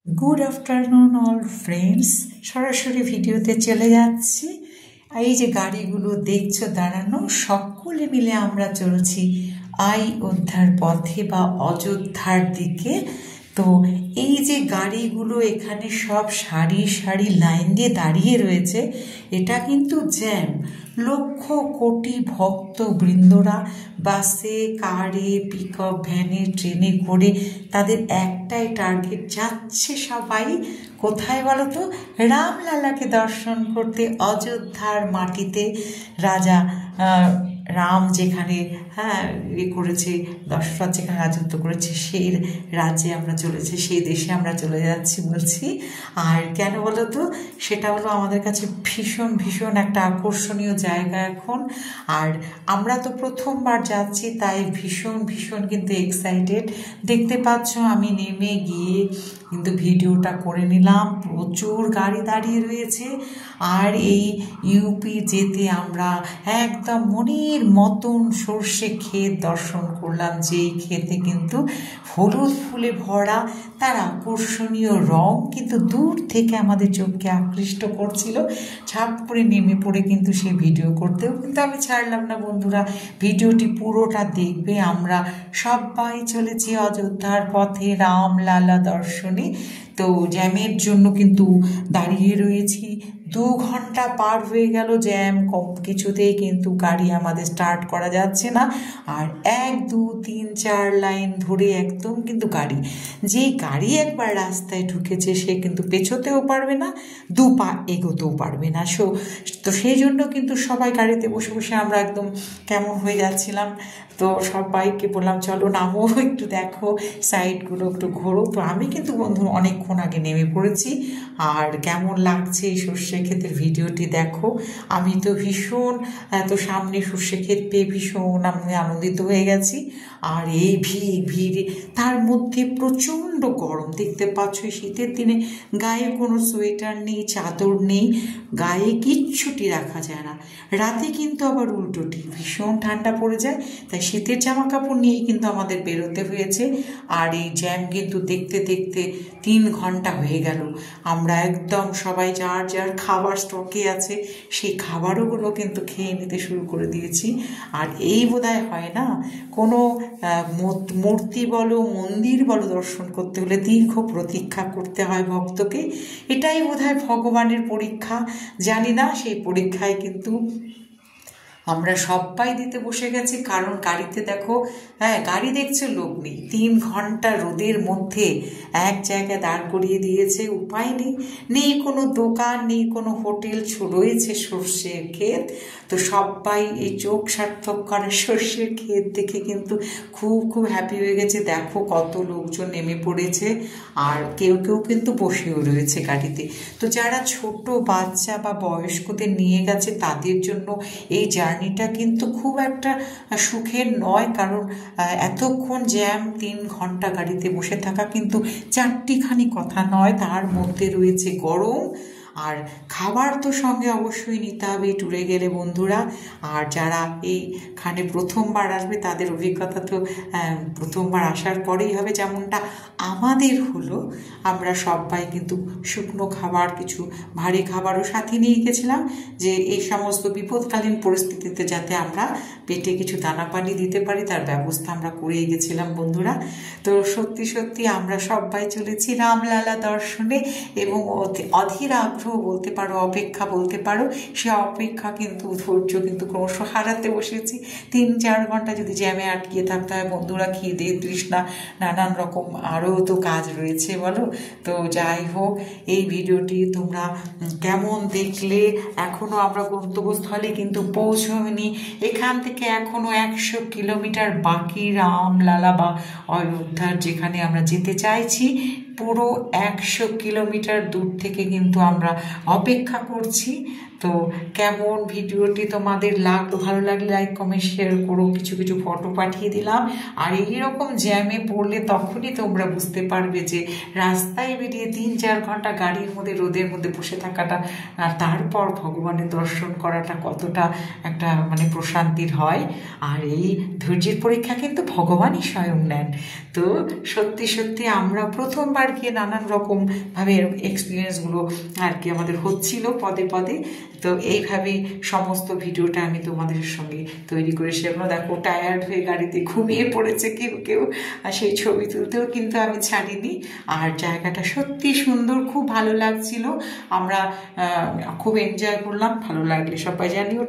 Good afternoon all friends. সরাসরি ভিডিওতে চলে যাচ্ছি। এই যে গাড়িগুলো দেখছো দাঁড়ানো, সকলে মিলে আমরা চলছি অযোধ্যার পথে বা অযোধ্যার দিকে। তো এই যে গাড়িগুলো এখানে সব সারি সারি লাইন দিয়ে দাঁড়িয়ে রয়েছে, এটা কিন্তু জ্যাম। লক্ষ কোটি ভক্ত বৃন্দরা বাসে, কারে, পিক আপ ভ্যানে, ট্রেনে করে তাদের একটাই টার্গেট, যাচ্ছে সবাই কোথায় বলো তো? রামলালাকে দর্শন করতে, অযোধ্যার মাটিতে। রাজা রাম যেখানে করেছে, দশরথ যেখানে রাজত্ব করেছে, সেই রাজ্যে আমরা চলেছি, সেই দেশে আমরা চলে যাচ্ছি বলছি। আর কেন বলো তো? সেটা হলো আমাদের কাছে ভীষণ ভীষণ একটা আকর্ষণীয় জায়গা এখন। আর আমরা তো প্রথমবার যাচ্ছি, তাই ভীষণ ভীষণ কিন্তু এক্সাইটেড। দেখতে পাচ্ছ আমি নেমে গিয়ে কিন্তু ভিডিওটা করে নিলাম। প্রচুর গাড়ি দাঁড়িয়ে রয়েছে। আর এই ইউপি যেতে আমরা একদম মনের মতন সর্ষে ক্ষেত দর্শন করলাম, যেই ক্ষেতে কিন্তু হলুদ ফুলে ভরা, তার আকর্ষণীয় রং কিন্তু দূর থেকে আমাদের চোখকে আকৃষ্ট করছিল। ঝাপ করে নেমে পড়ে কিন্তু সেই ভিডিও করতেও কিন্তু আমি ছাড়লাম না। বন্ধুরা, ভিডিওটি পুরোটা দেখবে। আমরা সবাই চলেছি অযোধ্যার পথে রামলালা দর্শনে। তো জ্যামের জন্য কিন্তু দাঁড়িয়ে রয়েছি। 2 ঘন্টা পার হয়ে গেল, জ্যাম কম, কিছুতেই কিন্তু গাড়ি আমাদের স্টার্ট করা যাচ্ছে না। আর 1 2 3 4 লাইন ধরে একদম কিন্তু গাড়ি, যেই গাড়ি একবার রাস্তায় ঢুকেছে সে কিন্তু পেছোতেও পারবে না, 2 পা এগোতেও পারবে না। তো সেই জন্য কিন্তু সবাই গাড়িতে বসে বসে আমরা একদম কেমন হয়ে যাচ্ছিলাম। তো সবাইকে বললাম চলো নামো, একটু দেখো সাইডগুলো, একটু ঘোরো। তো আমি কিন্তু বন্ধু অনেকক্ষণ আগে নেমে পড়েছি। আর কেমন লাগছে এই সর্ষে ক্ষেতের ভিডিওটি দেখো। আমি তো ভীষণ, এত সামনে সর্ষে ক্ষেত পেয়ে ভীষণ আমি আনন্দিত হয়ে গেছি। আর এই ভিড় তার মধ্যে প্রচণ্ড গরম, দেখতে পাচ্ছ শীতের দিনে গায়ে কোনো সোয়েটার নেই, চাদর নেই, গায়ে কিচ্ছুটি রাখা যায় না। রাতে কিন্তু আবার উল্টোটি, ভীষণ ঠান্ডা পড়ে যায়, তাই শীতের জামা কাপড় নিয়েই কিন্তু আমাদের বেরোতে হয়েছে। আর এই জ্যাম কিন্তু দেখতে দেখতে 3 ঘন্টা হয়ে গেল। আমরা একদম সবাই যার যার খাবার স্টকে আছে সেই খাবারগুলো কিন্তু খেয়ে নিতে শুরু করে দিয়েছি। আর এই বোধহয় হয় না, কোনো মূর্তি বলো, মন্দির বলো, দর্শন করতে হলে দীর্ঘ প্রতীক্ষা করতে হয় ভক্তকে। এটাই বোধহয় ভগবানের পরীক্ষা, জানি না। সেই পরীক্ষায় কিন্তু আমরা সবাই দিতে বসে গেছি। কারণ গাড়িতে দেখো, গাড়ি দেখছে, লোক নেই। 3 ঘন্টা রোদের মধ্যে এক জায়গায় দাঁড় করিয়ে দিয়েছে, উপায় নেই। নেই কোনো দোকান, নেই কোনো হোটেল, রয়েছে সর্ষের ক্ষেত। তো সবাই এই চোখ সার্থক করা সর্ষের ক্ষেত দেখে কিন্তু খুব খুব হ্যাপি হয়ে গেছে। দেখো কত লোকজন নেমে পড়েছে, আর কেউ কেউ কিন্তু বসেও রয়েছে গাড়িতে। তো যারা ছোট বাচ্চা বা বয়স্কদের নিয়ে গেছে তাদের জন্য এই জার্নিটা কিন্তু খুব একটা সুখের নয়। কারণ এতক্ষণ জ্যাম, 3 ঘন্টা গাড়িতে বসে থাকা কিন্তু চারটিখানি কথা নয়। তার মধ্যে রয়েছে গরম, আর খাবার তো সঙ্গে অবশ্যই নিতে হবে ট্যুরে গেলে বন্ধুরা। আর যারা এইখানে প্রথমবার আসবে তাদের অভিজ্ঞতা তো প্রথমবার আসার পরেই হবে, যেমনটা আমাদের হলো। আমরা সবাই কিন্তু শুকনো খাবার, কিছু ভারী খাবারও সাথে নিয়ে গেছিলাম, যে এই সমস্ত বিপদকালীন পরিস্থিতিতে যাতে আমরা পেটে কিছু দানা পানি দিতে পারি, তার ব্যবস্থা আমরা করেই গেছিলাম বন্ধুরা। তো সত্যি সত্যি আমরা সবাই চলেছি রামলালা দর্শনে, এবং অধীর আগ্রহ বলতে পারো, অপেক্ষা বলতে পারো। সে অপেক্ষা কিন্তু, ধৈর্য কিন্তু ক্রমশ হারাতে বসেছি। 3-4 ঘন্টা যদি জ্যামে আটকিয়ে থাকতে হয় বন্ধুরা, খিদে, তৃষ্ণা, নানান রকম আরও তো কাজ রয়েছে বলো। তো যাই হোক, এই ভিডিওটি তোমরা কেমন দেখলে? এখনও আমরা গন্তব্যস্থলে কিন্তু পৌঁছইনি। এখান থেকে এখনও 100 কিলোমিটার বাকি রামলালা বা অযোধ্যার যেখানে আমরা যেতে চাইছি। পুরো 100 কিলোমিটার দূর থেকে কিন্তু আমরা অপেক্ষা করছি। তো কেমন ভিডিওটি তোমাদের লাগলো, ভালো লাগলে লাইক কমেন্ট শেয়ার করো, কিছু কিছু ফটো পাঠিয়ে দিলাম। আর এইরকম জ্যামে পড়লে তখনই তোমরা বুঝতে পারবে যে রাস্তায় বেরিয়ে 3-4 ঘন্টা গাড়ির মধ্যে রোদের মধ্যে বসে থাকাটা আর তারপর ভগবানের দর্শন করাটা কতটা একটা মানে প্রশান্তির হয়। আর এই ধৈর্যের পরীক্ষা কিন্তু ভগবানই স্বয়ং নেন। তো সত্যি সত্যি আমরা প্রথমবার গিয়ে নানান রকমভাবে এক্সপিরিয়েন্সগুলো আর কি আমাদের হচ্ছিল পদে পদে। তো এইভাবে সমস্ত ভিডিওটা আমি তোমাদের সঙ্গে তৈরি করে সেগুলো দেখো, টায়ার্ড হয়ে গাড়িতে ঘুমিয়ে পড়েছে কেউ কেউ, আর সেই ছবি তুলতেও কিন্তু আমি ছাড়িনি। আর জায়গাটা সত্যি সুন্দর, খুব ভালো লাগছিল, আমরা খুব এনজয় করলাম। ভালো লাগলে সবাই জানিও।